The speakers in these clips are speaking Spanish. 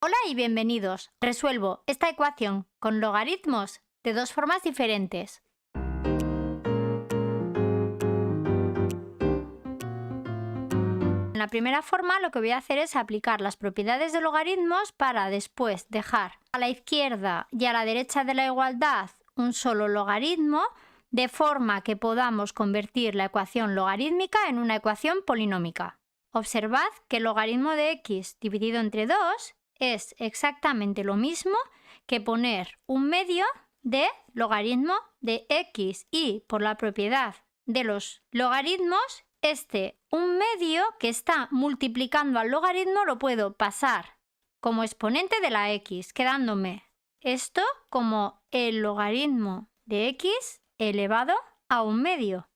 Hola y bienvenidos. Resuelvo esta ecuación con logaritmos de dos formas diferentes. En la primera forma lo que voy a hacer es aplicar las propiedades de logaritmos para después dejar a la izquierda y a la derecha de la igualdad un solo logaritmo, de forma que podamos convertir la ecuación logarítmica en una ecuación polinómica. Observad que el logaritmo de x dividido entre 2 es exactamente lo mismo que poner un medio de logaritmo de x, y por la propiedad de los logaritmos, un medio que está multiplicando al logaritmo lo puedo pasar como exponente de la x, quedándome esto como el logaritmo de x elevado a un medio.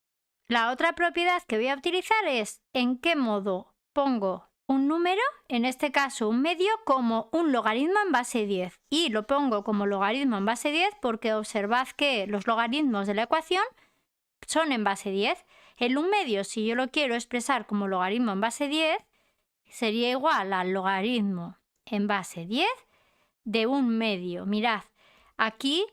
La otra propiedad que voy a utilizar es en qué modo pongo un número, en este caso un medio, como un logaritmo en base 10. Y lo pongo como logaritmo en base 10 porque observad que los logaritmos de la ecuación son en base 10. El un medio, si yo lo quiero expresar como logaritmo en base 10, sería igual al logaritmo en base 10 de un medio. Mirad, aquí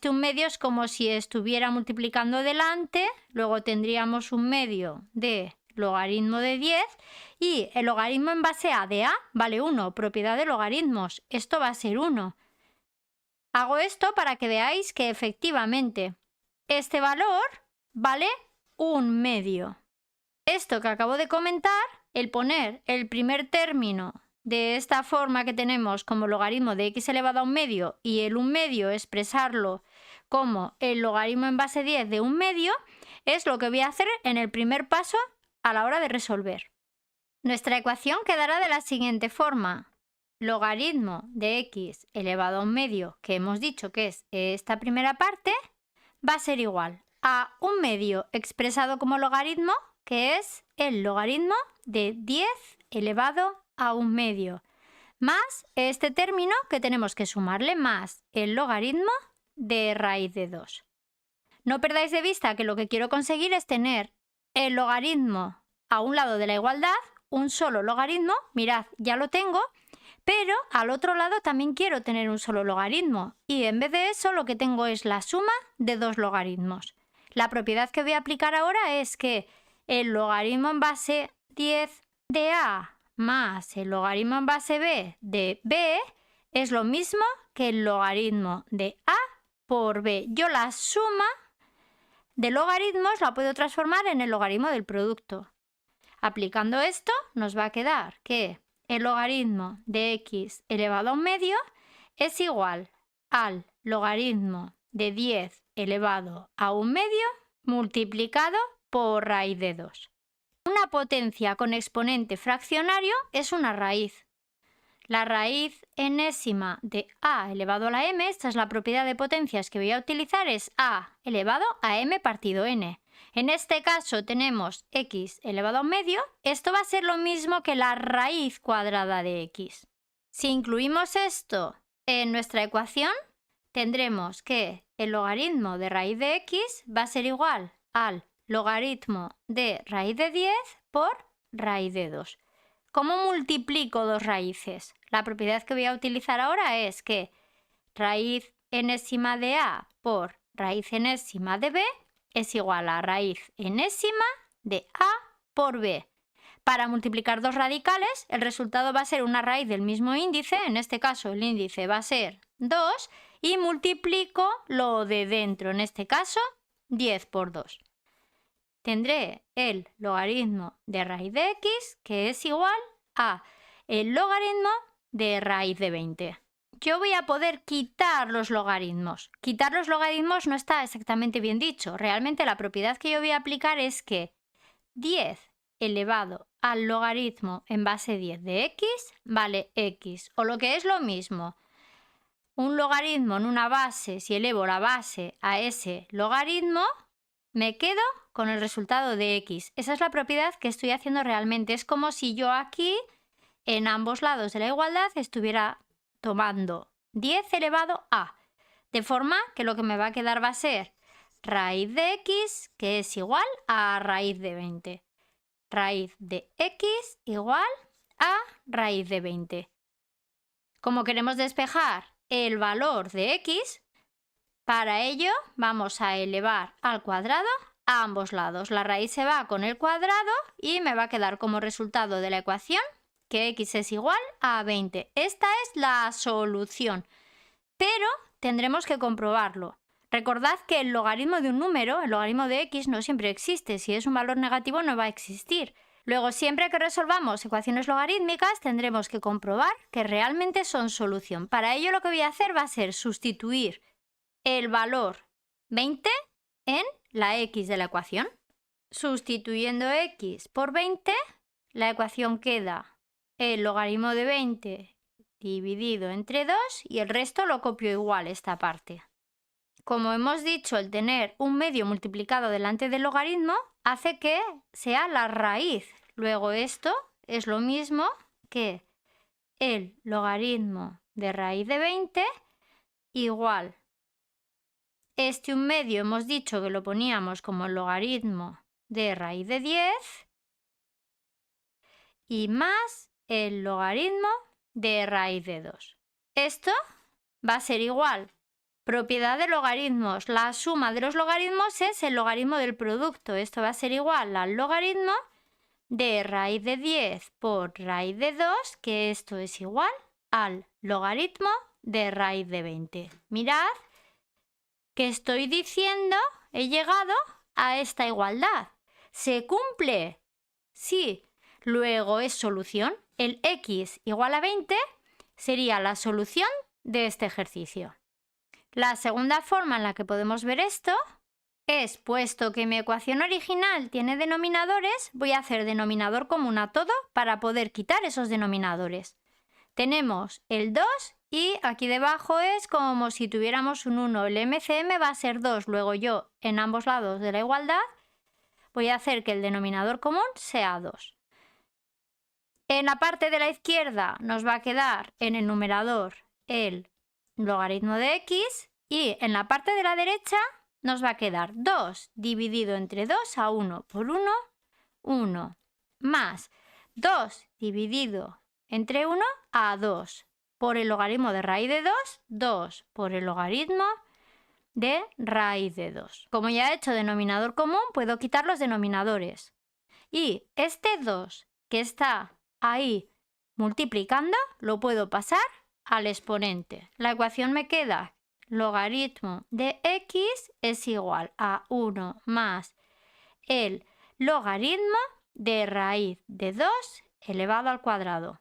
un medio es como si estuviera multiplicando delante, luego tendríamos un medio de logaritmo de 10 y el logaritmo en base a de a vale 1, propiedad de logaritmos. Esto va a ser 1. Hago esto para que veáis que efectivamente este valor vale un medio. Esto que acabo de comentar, el poner el primer término de esta forma que tenemos como logaritmo de x elevado a un medio y el un medio expresarlo como el logaritmo en base 10 de un medio, es lo que voy a hacer en el primer paso a la hora de resolver. Nuestra ecuación quedará de la siguiente forma. Logaritmo de x elevado a un medio, que hemos dicho que es esta primera parte, va a ser igual a un medio expresado como logaritmo, que es el logaritmo de 10 elevado a un medio, más este término que tenemos que sumarle, más el logaritmo de raíz de 2. No perdáis de vista que lo que quiero conseguir es tener el logaritmo a un lado de la igualdad, un solo logaritmo, mirad, ya lo tengo, pero al otro lado también quiero tener un solo logaritmo, y en vez de eso lo que tengo es la suma de dos logaritmos. La propiedad que voy a aplicar ahora es que el logaritmo en base 10 de a más el logaritmo en base b de b es lo mismo que el logaritmo de a por b. Yo la suma de logaritmos la puedo transformar en el logaritmo del producto. Aplicando esto nos va a quedar que el logaritmo de x elevado a un medio es igual al logaritmo de 10 elevado a un medio multiplicado por raíz de 2. Una potencia con exponente fraccionario es una raíz. La raíz enésima de a elevado a la m, esta es la propiedad de potencias que voy a utilizar, es a elevado a m partido n. En este caso tenemos x elevado a un medio. Esto va a ser lo mismo que la raíz cuadrada de x. Si incluimos esto en nuestra ecuación, tendremos que el logaritmo de raíz de x va a ser igual al logaritmo de raíz de 10 por raíz de 2. ¿Cómo multiplico dos raíces? La propiedad que voy a utilizar ahora es que raíz enésima de a por raíz enésima de b es igual a raíz enésima de a por b. Para multiplicar dos radicales, el resultado va a ser una raíz del mismo índice, en este caso el índice va a ser 2, y multiplico lo de dentro, en este caso 10 por 2. Tendré el logaritmo de raíz de x, que es igual a el logaritmo de raíz de 20. Yo voy a poder quitar los logaritmos. Quitar los logaritmos no está exactamente bien dicho. Realmente la propiedad que yo voy a aplicar es que 10 elevado al logaritmo en base 10 de x vale x. O lo que es lo mismo, un logaritmo en una base, si elevo la base a ese logaritmo, me quedo con el resultado de x. Esa es la propiedad que estoy haciendo realmente. Es como si yo aquí, en ambos lados de la igualdad, estuviera tomando 10 elevado a. De forma que lo que me va a quedar va a ser raíz de x, que es igual a raíz de 20. Raíz de x igual a raíz de 20. Como queremos despejar el valor de x, para ello vamos a elevar al cuadrado a ambos lados. La raíz se va con el cuadrado y me va a quedar como resultado de la ecuación que x es igual a 20. Esta es la solución, pero tendremos que comprobarlo. Recordad que el logaritmo de un número, el logaritmo de x, no siempre existe. Si es un valor negativo no va a existir. Luego, siempre que resolvamos ecuaciones logarítmicas, tendremos que comprobar que realmente son solución. Para ello lo que voy a hacer va a ser sustituir el valor 20 en la x de la ecuación. Sustituyendo x por 20, la ecuación queda el logaritmo de 20 dividido entre 2 y el resto lo copio igual esta parte. Como hemos dicho, el tener un medio multiplicado delante del logaritmo hace que sea la raíz. Luego esto es lo mismo que el logaritmo de raíz de 20 igual. Este un medio hemos dicho que lo poníamos como el logaritmo de raíz de 10 y más el logaritmo de raíz de 2. Esto va a ser igual. Propiedad de logaritmos. La suma de los logaritmos es el logaritmo del producto. Esto va a ser igual al logaritmo de raíz de 10 por raíz de 2, que esto es igual al logaritmo de raíz de 20. Mirad que estoy diciendo, he llegado a esta igualdad. ¿Se cumple? Sí. Luego es solución. El x igual a 20 sería la solución de este ejercicio. La segunda forma en la que podemos ver esto es, puesto que mi ecuación original tiene denominadores, voy a hacer denominador común a todo para poder quitar esos denominadores. Tenemos el 2 y aquí debajo es como si tuviéramos un 1. El MCM va a ser 2. Luego yo, en ambos lados de la igualdad, voy a hacer que el denominador común sea 2. En la parte de la izquierda nos va a quedar en el numerador el logaritmo de x y en la parte de la derecha nos va a quedar 2 dividido entre 2 a 1 por 1, 1, más 2 dividido entre 1 a 2 por el logaritmo de raíz de 2, 2 por el logaritmo de raíz de 2. Como ya he hecho denominador común, puedo quitar los denominadores. Y este 2 que está ahí multiplicando, lo puedo pasar al exponente. La ecuación me queda logaritmo de x es igual a 1 más el logaritmo de raíz de 2 elevado al cuadrado.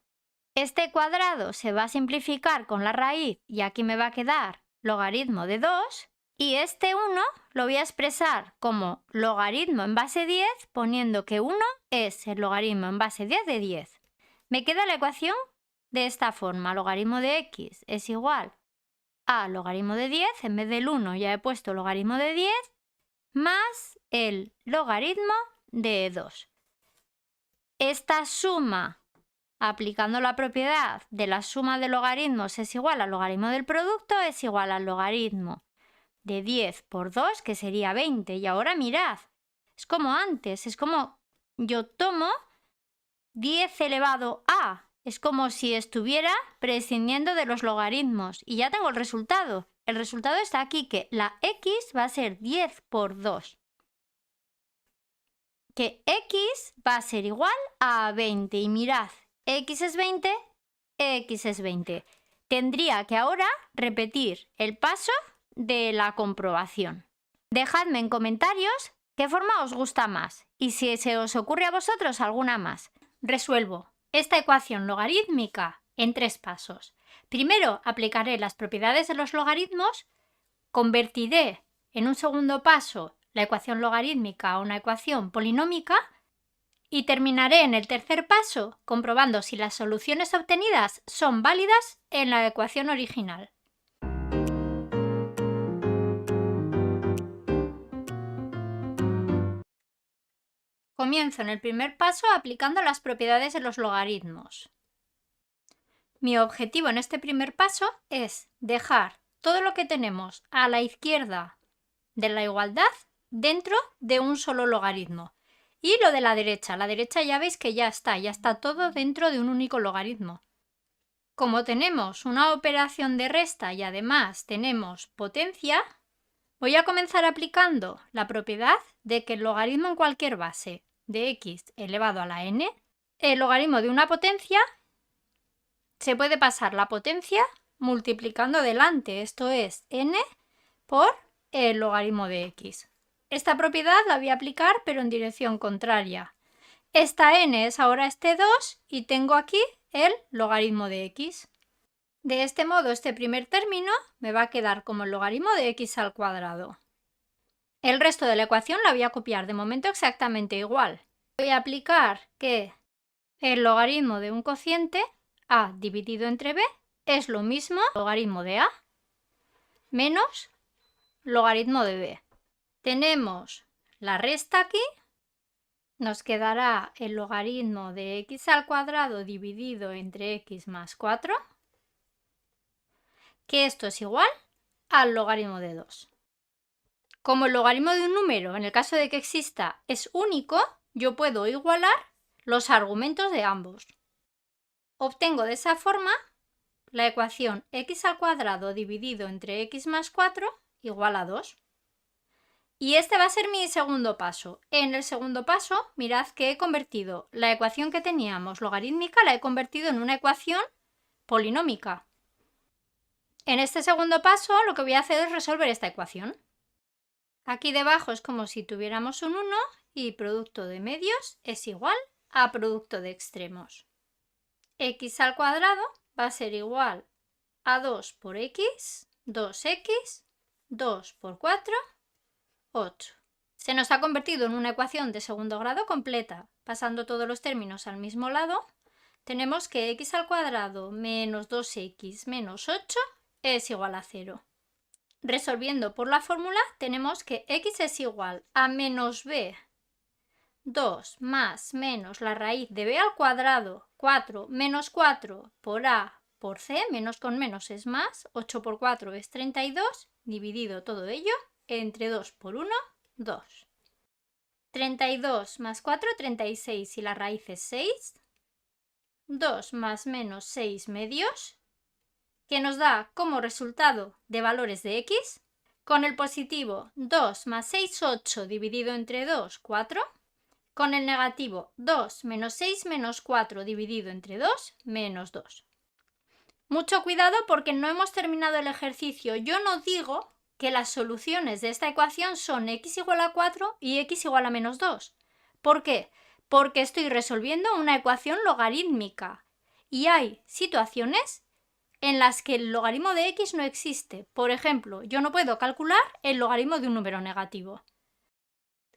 Este cuadrado se va a simplificar con la raíz y aquí me va a quedar logaritmo de 2 y este 1 lo voy a expresar como logaritmo en base 10 poniendo que 1 es el logaritmo en base 10 de 10. Me queda la ecuación de esta forma, logaritmo de x es igual a logaritmo de 10, en vez del 1 ya he puesto logaritmo de 10, más el logaritmo de 2. Esta suma, aplicando la propiedad de la suma de logaritmos es igual al logaritmo del producto, es igual al logaritmo de 10 por 2, que sería 20. Y ahora mirad, es como antes, es como yo tomo 10 elevado a. Es como si estuviera prescindiendo de los logaritmos y ya tengo el resultado. El resultado está aquí, que la x va a ser 10 por 2. Que x va a ser igual a 20. Y mirad, x es 20, x es 20. Tendría que ahora repetir el paso de la comprobación. Dejadme en comentarios qué forma os gusta más y si se os ocurre a vosotros alguna más. Resuelvo esta ecuación logarítmica en 3 pasos. Primero aplicaré las propiedades de los logaritmos, convertiré en un segundo paso la ecuación logarítmica a una ecuación polinómica y terminaré en el tercer paso comprobando si las soluciones obtenidas son válidas en la ecuación original. Comienzo en el primer paso aplicando las propiedades de los logaritmos. Mi objetivo en este primer paso es dejar todo lo que tenemos a la izquierda de la igualdad dentro de un solo logaritmo. Y lo de la derecha ya veis que ya está todo dentro de un único logaritmo. Como tenemos una operación de resta y además tenemos potencia, voy a comenzar aplicando la propiedad de que el logaritmo en cualquier base de x elevado a la n, el logaritmo de una potencia, se puede pasar la potencia multiplicando delante, esto es n por el logaritmo de x. Esta propiedad la voy a aplicar pero en dirección contraria. Esta n es ahora este 2 y tengo aquí el logaritmo de x. De este modo, este primer término me va a quedar como el logaritmo de x al cuadrado. El resto de la ecuación la voy a copiar de momento exactamente igual. Voy a aplicar que el logaritmo de un cociente, a dividido entre b, es lo mismo logaritmo de a menos logaritmo de b. Tenemos la resta aquí, nos quedará el logaritmo de x al cuadrado dividido entre x más 4, que esto es igual al logaritmo de 2. Como el logaritmo de un número, en el caso de que exista, es único, yo puedo igualar los argumentos de ambos. Obtengo de esa forma la ecuación x al cuadrado dividido entre x más 4 igual a 2. Y este va a ser mi segundo paso. En el segundo paso, mirad que he convertido la ecuación que teníamos logarítmica, la he convertido en una ecuación polinómica. En este segundo paso lo que voy a hacer es resolver esta ecuación. Aquí debajo es como si tuviéramos un 1 y producto de medios es igual a producto de extremos. X al cuadrado va a ser igual a 2 por x, 2x, 2 por 4, 8. Se nos ha convertido en una ecuación de segundo grado completa. Pasando todos los términos al mismo lado, tenemos que x al cuadrado menos 2x menos 8 es igual a 0. Resolviendo por la fórmula tenemos que x es igual a menos b 2 más menos la raíz de b al cuadrado 4 menos 4 por a por c, menos con menos es más, 8 por 4 es 32, dividido todo ello entre 2 por 1, 2. 32 más 4, 36 y la raíz es 6. 2 más menos 6 medios, que nos da como resultado de valores de x, con el positivo 2 más 6, 8 dividido entre 2, 4, con el negativo 2 menos 6 menos 4 dividido entre 2, menos 2. Mucho cuidado porque no hemos terminado el ejercicio. Yo no digo que las soluciones de esta ecuación son x igual a 4 y x igual a menos 2. ¿Por qué? Porque estoy resolviendo una ecuación logarítmica y hay situaciones en las que el logaritmo de x no existe. Por ejemplo, yo no puedo calcular el logaritmo de un número negativo.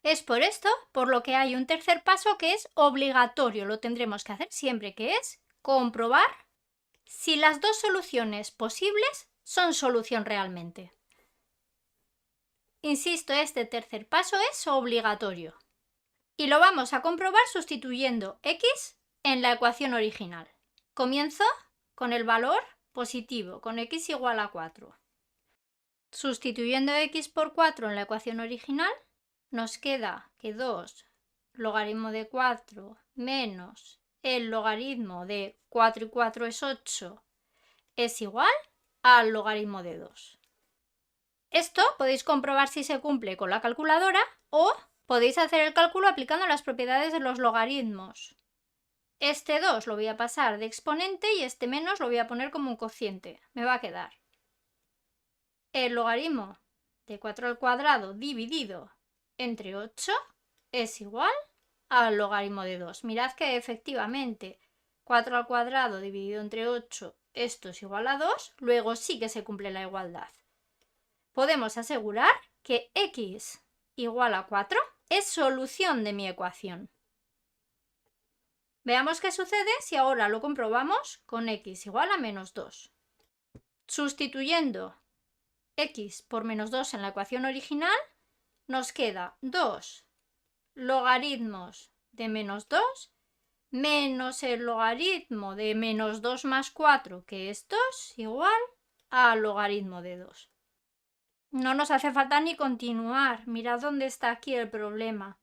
Es por esto por lo que hay un tercer paso que es obligatorio, lo tendremos que hacer siempre, que es comprobar si las dos soluciones posibles son solución realmente. Insisto, este tercer paso es obligatorio. Y lo vamos a comprobar sustituyendo x en la ecuación original. Comienzo con el valor positivo, con x igual a 4. Sustituyendo x por 4 en la ecuación original, nos queda que 2 logaritmo de 4 menos el logaritmo de 4 y 4 es 8 es igual al logaritmo de 2. Esto podéis comprobar si se cumple con la calculadora o podéis hacer el cálculo aplicando las propiedades de los logaritmos. Este 2 lo voy a pasar de exponente y este menos lo voy a poner como un cociente. Me va a quedar el logaritmo de 4 al cuadrado dividido entre 8 es igual al logaritmo de 2. Mirad que efectivamente 4 al cuadrado dividido entre 8, esto es igual a 2, luego sí que se cumple la igualdad. Podemos asegurar que x igual a 4 es solución de mi ecuación. Veamos qué sucede si ahora lo comprobamos con x igual a menos 2. Sustituyendo x por menos 2 en la ecuación original, nos queda 2 logaritmos de menos 2 menos el logaritmo de menos 2 más 4, que es 2, igual al logaritmo de 2. No nos hace falta ni continuar. Mirad dónde está aquí el problema.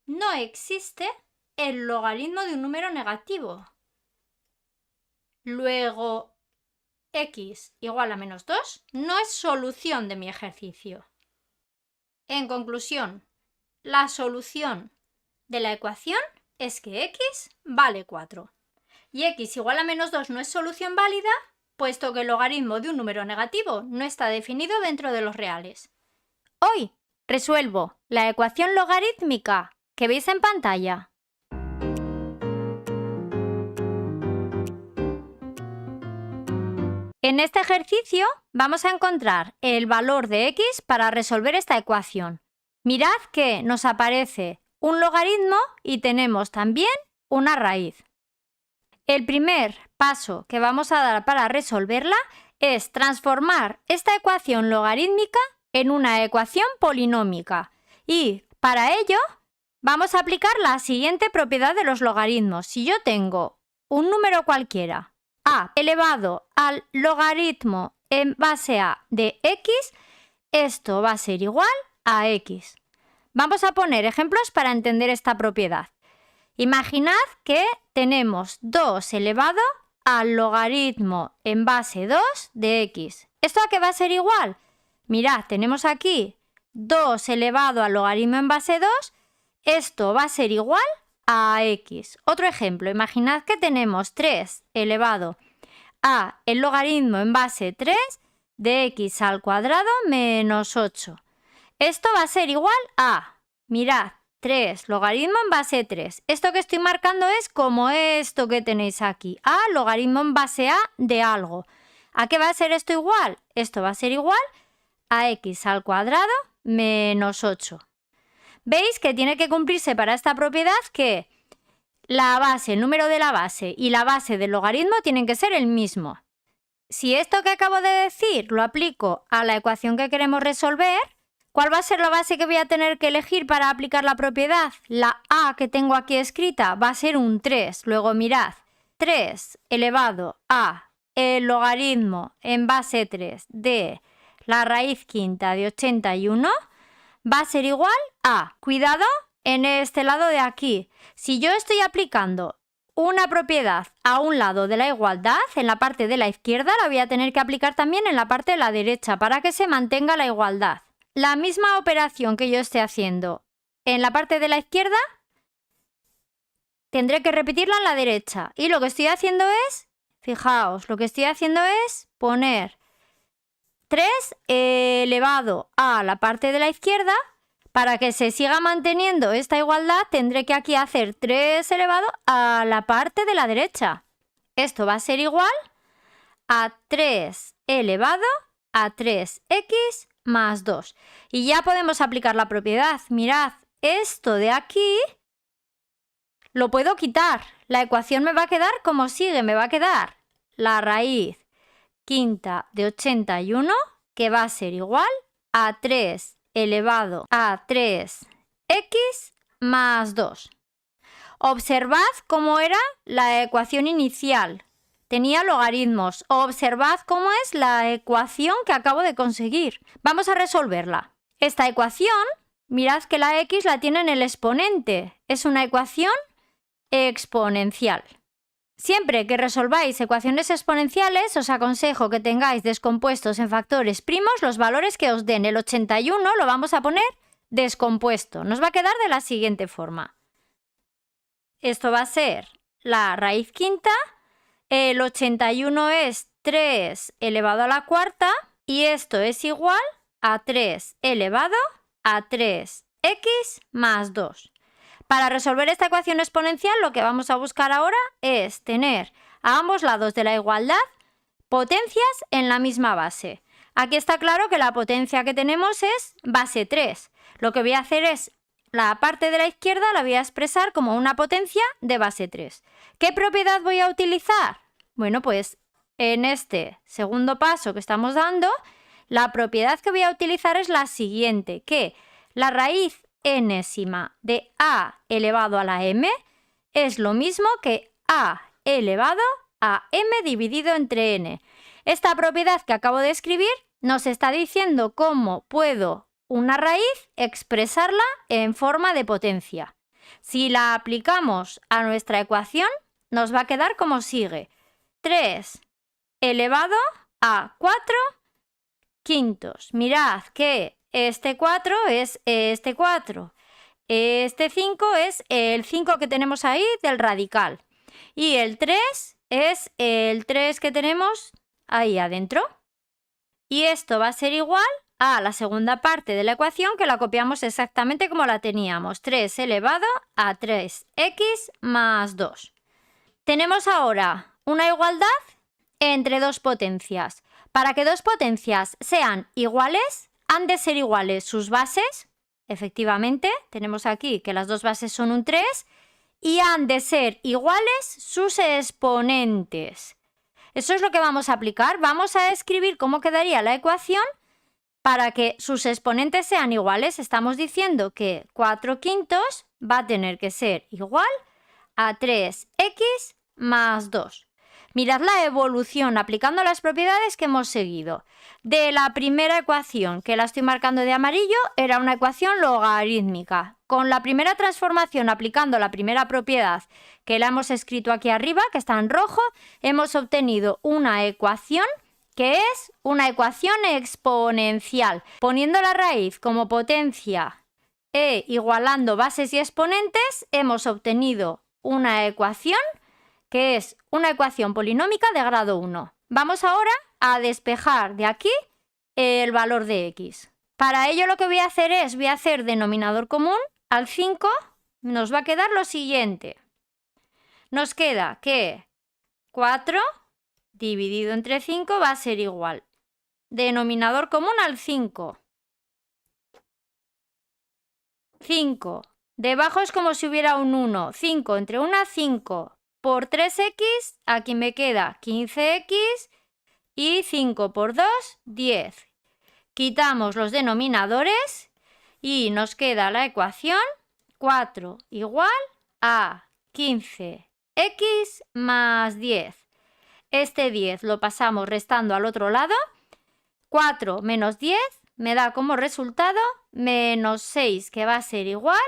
No existe el logaritmo de un número negativo. Luego, x igual a menos 2 no es solución de mi ejercicio. En conclusión, la solución de la ecuación es que x vale 4. Y x igual a menos 2 no es solución válida, puesto que el logaritmo de un número negativo no está definido dentro de los reales. Hoy resuelvo la ecuación logarítmica que veis en pantalla. En este ejercicio vamos a encontrar el valor de x para resolver esta ecuación. Mirad que nos aparece un logaritmo y tenemos también una raíz. El primer paso que vamos a dar para resolverla es transformar esta ecuación logarítmica en una ecuación polinómica. Y para ello vamos a aplicar la siguiente propiedad de los logaritmos. Si yo tengo un número cualquiera, a elevado al logaritmo en base a de x, esto va a ser igual a x. Vamos a poner ejemplos para entender esta propiedad. Imaginad que tenemos 2 elevado al logaritmo en base 2 de x. ¿Esto a qué va a ser igual? Mirad, tenemos aquí 2 elevado al logaritmo en base 2. Esto va a ser igual a x. Otro ejemplo, imaginad que tenemos 3 elevado a el logaritmo en base 3 de x al cuadrado menos 8. Esto va a ser igual a, mirad, 3 logaritmo en base 3. Esto que estoy marcando es como esto que tenéis aquí, a logaritmo en base a de algo. ¿A qué va a ser esto igual? Esto va a ser igual a x al cuadrado menos 8. ¿Veis que tiene que cumplirse para esta propiedad que la base, el número de la base y la base del logaritmo tienen que ser el mismo? Si esto que acabo de decir lo aplico a la ecuación que queremos resolver, ¿cuál va a ser la base que voy a tener que elegir para aplicar la propiedad? La a que tengo aquí escrita va a ser un 3. Luego mirad, 3 elevado a el logaritmo en base 3 de la raíz quinta de 81 va a ser igual a, cuidado, en este lado de aquí. Si yo estoy aplicando una propiedad a un lado de la igualdad, en la parte de la izquierda, la voy a tener que aplicar también en la parte de la derecha para que se mantenga la igualdad. La misma operación que yo esté haciendo en la parte de la izquierda, tendré que repetirla en la derecha. Y lo que estoy haciendo es, fijaos, lo que estoy haciendo es poner 3 elevado a la parte de la izquierda. Para que se siga manteniendo esta igualdad, tendré que aquí hacer 3 elevado a la parte de la derecha. Esto va a ser igual a 3 elevado a 3x más 2. Y ya podemos aplicar la propiedad. Mirad, esto de aquí lo puedo quitar. La ecuación me va a quedar como sigue. Me va a quedar la raíz quinta de 81, que va a ser igual a 3 elevado a 3x más 2. Observad cómo era la ecuación inicial. Tenía logaritmos. Observad cómo es la ecuación que acabo de conseguir. Vamos a resolverla. Esta ecuación, mirad que la x la tiene en el exponente. Es una ecuación exponencial. Siempre que resolváis ecuaciones exponenciales, os aconsejo que tengáis descompuestos en factores primos los valores que os den. El 81 lo vamos a poner descompuesto. Nos va a quedar de la siguiente forma. Esto va a ser la raíz quinta. El 81 es 3 elevado a la cuarta. Y esto es igual a 3 elevado a 3x más 2. Para resolver esta ecuación exponencial, lo que vamos a buscar ahora es tener a ambos lados de la igualdad potencias en la misma base. Aquí está claro que la potencia que tenemos es base 3. Lo que voy a hacer es, la parte de la izquierda la voy a expresar como una potencia de base 3. ¿Qué propiedad voy a utilizar? Bueno, pues en este segundo paso que estamos dando, la propiedad que voy a utilizar es la siguiente, que la raíz enésima de a elevado a la m es lo mismo que a elevado a m dividido entre n. Esta propiedad que acabo de escribir nos está diciendo cómo puedo una raíz expresarla en forma de potencia. Si la aplicamos a nuestra ecuación, nos va a quedar como sigue. 3 elevado a 4 quintos. Mirad que este 4 es este 4. Este 5 es el 5 que tenemos ahí del radical. Y el 3 es el 3 que tenemos ahí adentro. Y esto va a ser igual a la segunda parte de la ecuación, que la copiamos exactamente como la teníamos. 3 elevado a 3x más 2. Tenemos ahora una igualdad entre dos potencias. Para que dos potencias sean iguales, han de ser iguales sus bases. Efectivamente, tenemos aquí que las dos bases son un 3 y han de ser iguales sus exponentes. Eso es lo que vamos a aplicar. Vamos a escribir cómo quedaría la ecuación para que sus exponentes sean iguales. Estamos diciendo que 4 quintos va a tener que ser igual a 3x más 2. Mirad la evolución aplicando las propiedades que hemos seguido. De la primera ecuación, que la estoy marcando de amarillo, era una ecuación logarítmica. Con la primera transformación aplicando la primera propiedad que la hemos escrito aquí arriba, que está en rojo, hemos obtenido una ecuación que es una ecuación exponencial. Poniendo la raíz como potencia e igualando bases y exponentes, hemos obtenido una ecuación que es una ecuación polinómica de grado 1. Vamos ahora a despejar de aquí el valor de x. Para ello lo que voy a hacer es, voy a hacer denominador común al 5, nos va a quedar lo siguiente. Nos queda que 4 dividido entre 5 va a ser igual. Denominador común al 5. 5. Debajo es como si hubiera un 1. 5 entre 1, 5. Por 3x, aquí me queda 15x y 5 por 2, 10. Quitamos los denominadores y nos queda la ecuación 4 igual a 15x más 10. Este 10 lo pasamos restando al otro lado. 4 menos 10 me da como resultado menos 6, que va a ser igual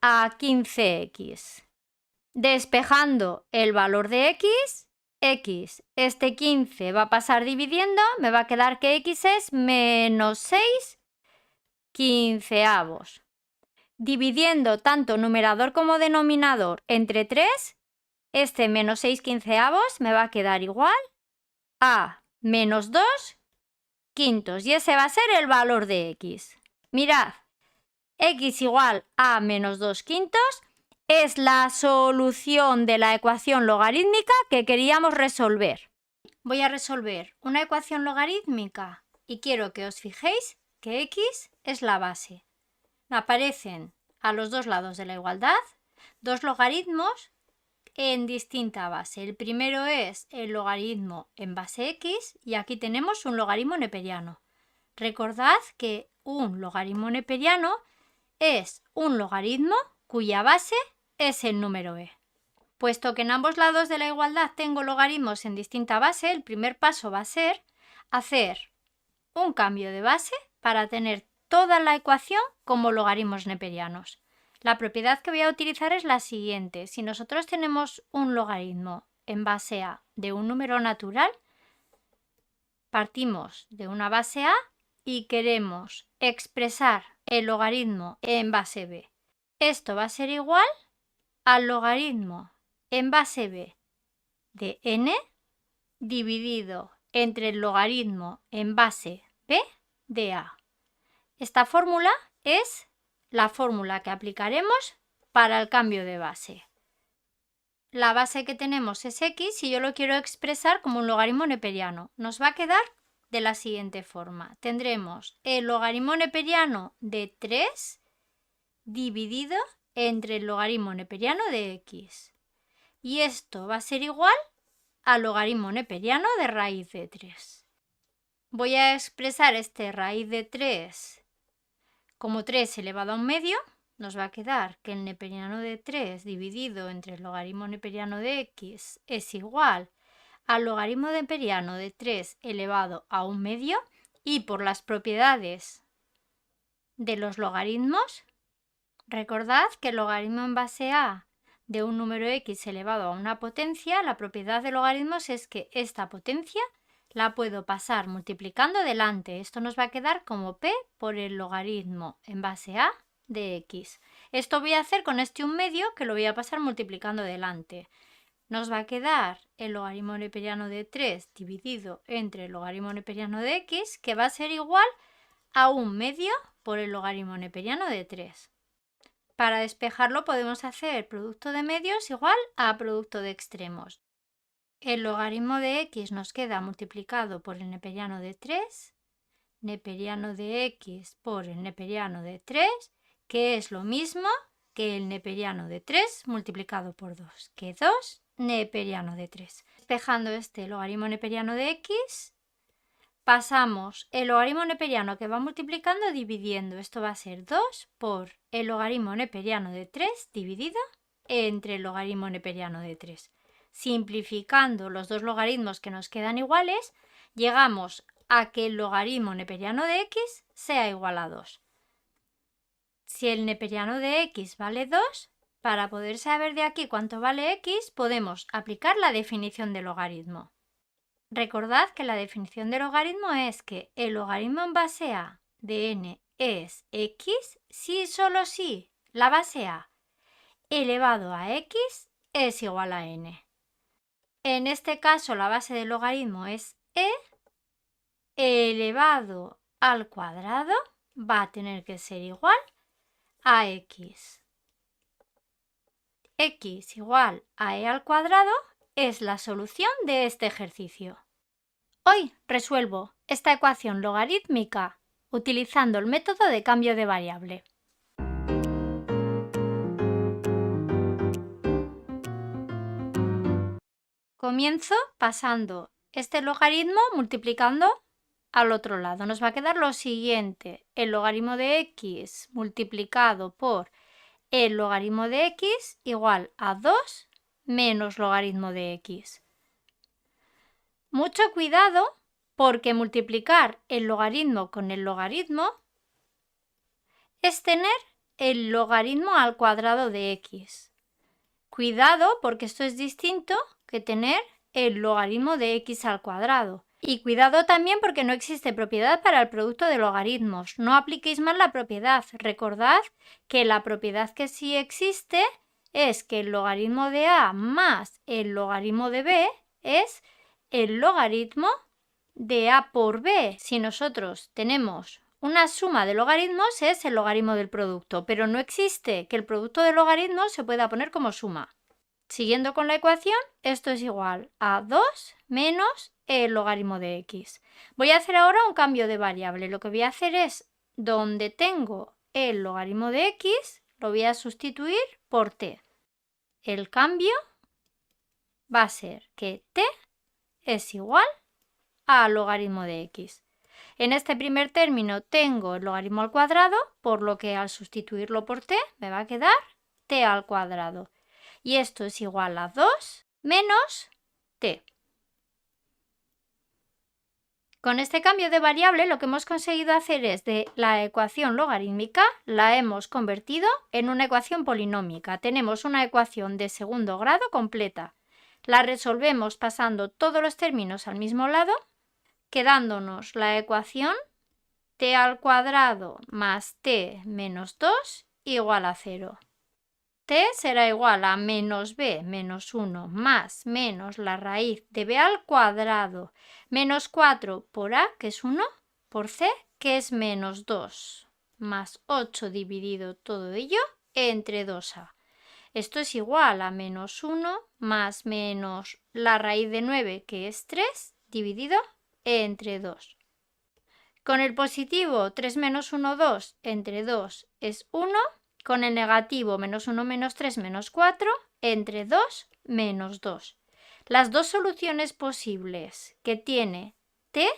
a 15x. Despejando el valor de x, este 15 va a pasar dividiendo, me va a quedar que x es menos 6 quinceavos. Dividiendo tanto numerador como denominador entre 3, este menos 6 quinceavos me va a quedar igual a menos 2 quintos. Y ese va a ser el valor de x. Mirad, x igual a menos 2 quintos es la solución de la ecuación logarítmica que queríamos resolver. Voy a resolver una ecuación logarítmica y quiero que os fijéis que x es la base. Aparecen a los dos lados de la igualdad dos logaritmos en distinta base. El primero es el logaritmo en base x y aquí tenemos un logaritmo neperiano. Recordad que un logaritmo neperiano es un logaritmo cuya base es el número e. Puesto que en ambos lados de la igualdad tengo logaritmos en distinta base, el primer paso va a ser hacer un cambio de base para tener toda la ecuación como logaritmos neperianos. La propiedad que voy a utilizar es la siguiente. Si nosotros tenemos un logaritmo en base a de un número natural, partimos de una base a y queremos expresar el logaritmo en base b. Esto va a ser igual al logaritmo en base b de n dividido entre el logaritmo en base b de a. Esta fórmula es la fórmula que aplicaremos para el cambio de base. La base que tenemos es x y yo lo quiero expresar como un logaritmo neperiano. Nos va a quedar de la siguiente forma. Tendremos el logaritmo neperiano de 3 dividido entre el logaritmo neperiano de x. Y esto va a ser igual al logaritmo neperiano de raíz de 3. Voy a expresar este raíz de 3 como 3 elevado a un medio. Nos va a quedar que el neperiano de 3 dividido entre el logaritmo neperiano de x es igual al logaritmo neperiano de 3 elevado a un medio. Y por las propiedades de los logaritmos, recordad que el logaritmo en base a de un número x elevado a una potencia, la propiedad de logaritmos es que esta potencia la puedo pasar multiplicando delante. Esto nos va a quedar como p por el logaritmo en base a de x. Esto voy a hacer con este 1/2 que lo voy a pasar multiplicando delante. Nos va a quedar el logaritmo neperiano de 3 dividido entre el logaritmo neperiano de x, que va a ser igual a 1/2 por el logaritmo neperiano de 3. Para despejarlo podemos hacer producto de medios igual a producto de extremos. El logaritmo de x nos queda multiplicado por el neperiano de 3, neperiano de x por el neperiano de 3, que es lo mismo que el neperiano de 3 multiplicado por 2, que 2 neperiano de 3. Despejando este logaritmo neperiano de x, pasamos el logaritmo neperiano que va multiplicando dividiendo. Esto va a ser 2 por el logaritmo neperiano de 3 dividido entre el logaritmo neperiano de 3. Simplificando los dos logaritmos que nos quedan iguales, llegamos a que el logaritmo neperiano de x sea igual a 2. Si el neperiano de x vale 2, para poder saber de aquí cuánto vale x, podemos aplicar la definición de logaritmo. Recordad que la definición de logaritmo es que el logaritmo en base a de n es x si y solo si la base a elevado a x es igual a n. En este caso la base del logaritmo es e elevado al cuadrado va a tener que ser igual a x. X igual a e al cuadrado es la solución de este ejercicio. Hoy resuelvo esta ecuación logarítmica utilizando el método de cambio de variable. Comienzo pasando este logaritmo multiplicando al otro lado. Nos va a quedar lo siguiente: el logaritmo de x multiplicado por el logaritmo de x igual a 2 menos logaritmo de x. Mucho cuidado porque multiplicar el logaritmo con el logaritmo es tener el logaritmo al cuadrado de x. Cuidado porque esto es distinto que tener el logaritmo de x al cuadrado. Y cuidado también porque no existe propiedad para el producto de logaritmos. No apliquéis mal la propiedad. Recordad que la propiedad que sí existe es que el logaritmo de a más el logaritmo de b es el logaritmo de a por b. Si nosotros tenemos una suma de logaritmos es el logaritmo del producto, pero no existe que el producto de logaritmos se pueda poner como suma. Siguiendo con la ecuación, esto es igual a 2 menos el logaritmo de x. Voy a hacer ahora un cambio de variable. Lo que voy a hacer es, donde tengo el logaritmo de x, lo voy a sustituir por t. El cambio va a ser que t es igual al logaritmo de x. En este primer término tengo el logaritmo al cuadrado, por lo que al sustituirlo por t me va a quedar t al cuadrado. Y esto es igual a 2 menos t. Con este cambio de variable lo que hemos conseguido hacer es de la ecuación logarítmica la hemos convertido en una ecuación polinómica. Tenemos una ecuación de segundo grado completa. La resolvemos pasando todos los términos al mismo lado, quedándonos la ecuación t al cuadrado más t menos 2 igual a 0. T será igual a menos b menos 1 más menos la raíz de b al cuadrado menos 4 por a, que es 1, por c, que es menos 2, más 8 dividido todo ello entre 2a. Esto es igual a menos 1 más menos la raíz de 9, que es 3, dividido entre 2. Con el positivo 3 menos 1, 2, entre 2 es 1. Con el negativo menos 1 menos 3 menos 4, entre 2 menos 2. Las dos soluciones posibles que tiene t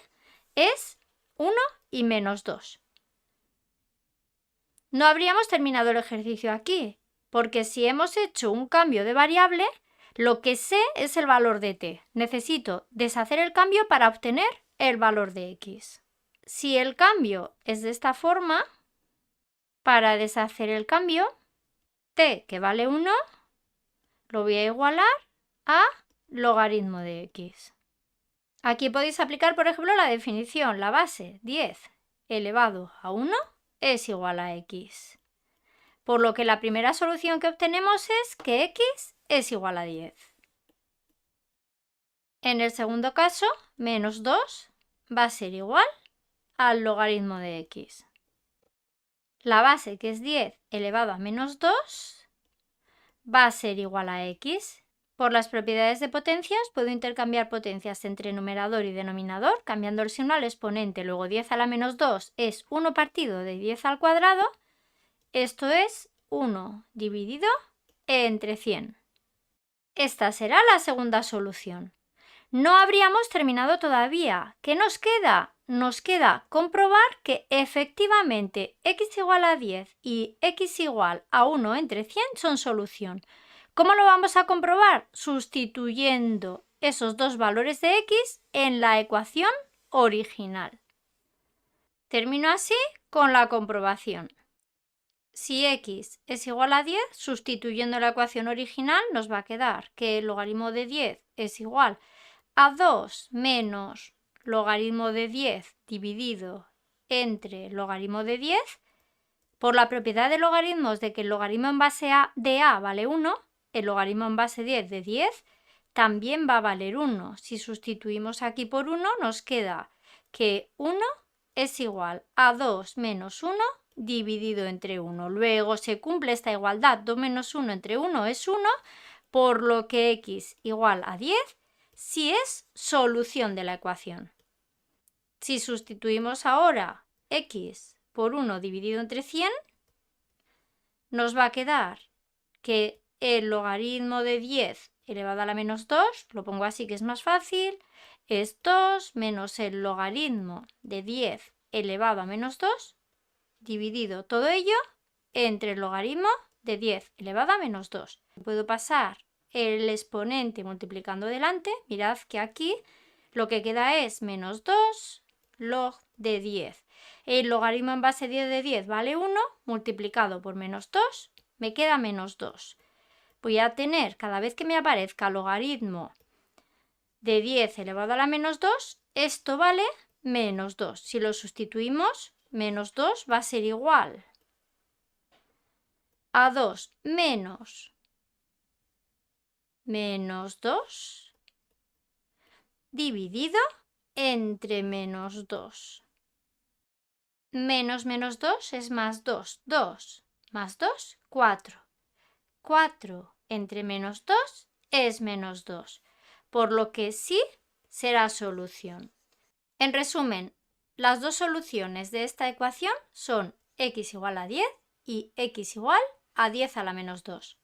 es 1 y menos 2. No habríamos terminado el ejercicio aquí, porque si hemos hecho un cambio de variable, lo que sé es el valor de t. Necesito deshacer el cambio para obtener el valor de x. Si el cambio es de esta forma, para deshacer el cambio, t, que vale 1, lo voy a igualar a logaritmo de x. Aquí podéis aplicar, por ejemplo, la definición, la base 10 elevado a 1 es igual a x. Por lo que la primera solución que obtenemos es que x es igual a 10. En el segundo caso, menos 2 va a ser igual al logaritmo de x. La base, que es 10 elevado a menos 2, va a ser igual a x. Por las propiedades de potencias, puedo intercambiar potencias entre numerador y denominador, cambiando el signo al exponente. Luego 10 a la menos 2 es 1 partido de 10 al cuadrado. Esto es 1 dividido entre 100. Esta será la segunda solución. No habríamos terminado todavía. ¿Qué nos queda? Nos queda comprobar que efectivamente x igual a 10 y x igual a 1 entre 100 son solución. ¿Cómo lo vamos a comprobar? Sustituyendo esos dos valores de x en la ecuación original. Termino así con la comprobación. Si x es igual a 10, sustituyendo la ecuación original, nos va a quedar que el logaritmo de 10 es igual a 2 menos logaritmo de 10 dividido entre logaritmo de 10. Por la propiedad de logaritmos de que el logaritmo en base de a vale 1, el logaritmo en base 10 de 10 también va a valer 1. Si sustituimos aquí por 1, nos queda que 1 es igual a 2 menos 1 dividido entre 1. Luego se cumple esta igualdad, 2 menos 1 entre 1 es 1, por lo que x igual a 10 si es solución de la ecuación. Si sustituimos ahora x por 1 dividido entre 100, nos va a quedar que el logaritmo de 10 elevado a la menos 2, lo pongo así que es más fácil, es 2 menos el logaritmo de 10 elevado a menos 2, dividido todo ello entre el logaritmo de 10 elevado a menos 2. Puedo pasar el exponente multiplicando delante. Mirad que aquí lo que queda es menos 2 log de 10. El logaritmo en base 10 de 10 vale 1, multiplicado por menos 2, me queda menos 2. Voy a tener, cada vez que me aparezca logaritmo de 10 elevado a la menos 2, esto vale menos 2. Si lo sustituimos, menos 2 va a ser igual a 2 menos 2 dividido entre menos 2. Menos 2 es más 2. 2 más 2, 4. 4 entre menos 2 es menos 2, por lo que sí será solución. En resumen, las dos soluciones de esta ecuación son x igual a 10 y x igual a 10 a la menos 2.